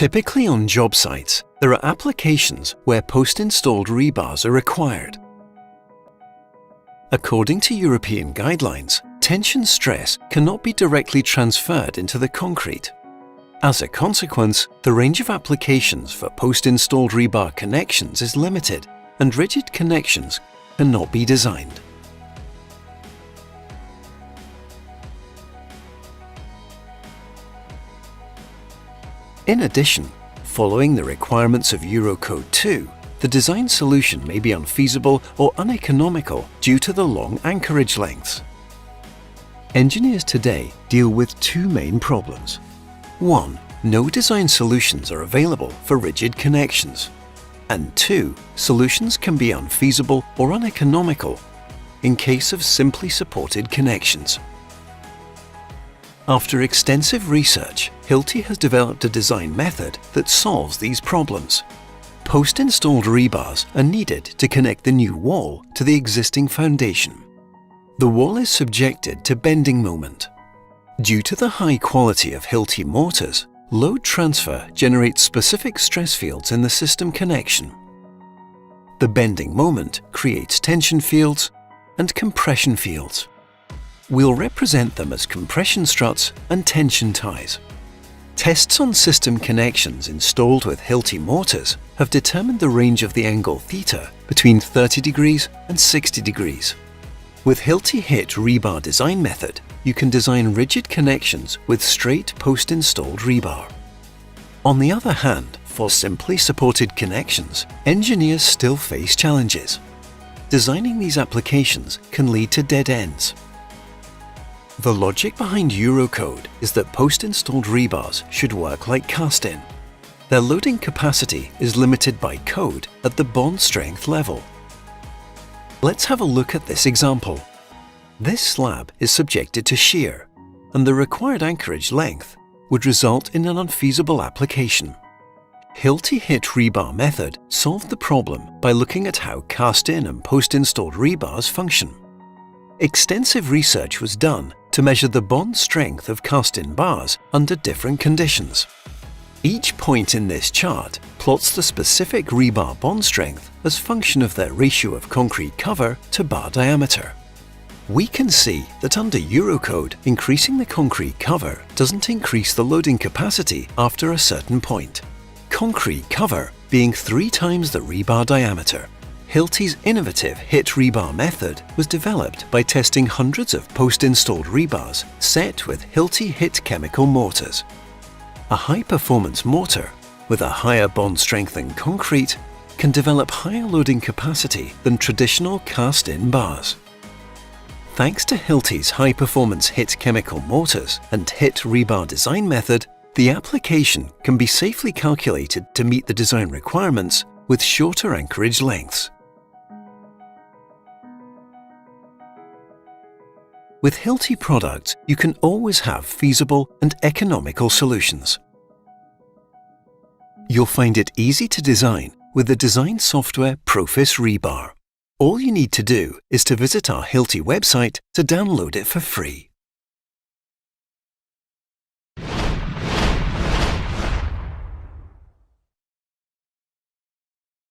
Typically on job sites, there are applications where post-installed rebars are required. According to European guidelines, tension stress cannot be directly transferred into the concrete. As a consequence, the range of applications for post-installed rebar connections is limited, and rigid connections cannot be designed. In addition, following the requirements of Eurocode 2, the design solution may be unfeasible or uneconomical due to the long anchorage lengths. Engineers today deal with two main problems. 1. No design solutions are available for rigid connections. And 2. Solutions can be unfeasible or uneconomical in case of simply supported connections. After extensive research, Hilti has developed a design method that solves these problems. Post-installed rebars are needed to connect the new wall to the existing foundation. The wall is subjected to bending moment. Due to the high quality of Hilti mortars, load transfer generates specific stress fields in the system connection. The bending moment creates tension fields and compression fields. We'll represent them as compression struts and tension ties. Tests on system connections installed with Hilti mortars have determined the range of the angle theta between 30 degrees and 60 degrees. With Hilti HIT rebar design method, you can design rigid connections with straight post-installed rebar. On the other hand, for simply supported connections, engineers still face challenges. Designing these applications can lead to dead ends. The logic behind Eurocode is that post-installed rebars should work like cast-in. Their loading capacity is limited by code at the bond strength level. Let's have a look at this example. This slab is subjected to shear, and the required anchorage length would result in an unfeasible application. Hilti HIT rebar method solved the problem by looking at how cast-in and post-installed rebars function. Extensive research was done to measure the bond strength of cast-in bars under different conditions. Each point in this chart plots the specific rebar bond strength as function of their ratio of concrete cover to bar diameter. We can see that under Eurocode, increasing the concrete cover doesn't increase the loading capacity after a certain point. Concrete cover being 3 times the rebar diameter. Hilti's innovative HIT rebar method was developed by testing hundreds of post-installed rebars set with Hilti HIT chemical mortars. A high-performance mortar with a higher bond strength than concrete can develop higher loading capacity than traditional cast-in bars. Thanks to Hilti's high-performance HIT chemical mortars and HIT rebar design method, the application can be safely calculated to meet the design requirements with shorter anchorage lengths. With Hilti products, you can always have feasible and economical solutions. You'll find it easy to design with the design software Profis Rebar. All you need to do is to visit our Hilti website to download it for free.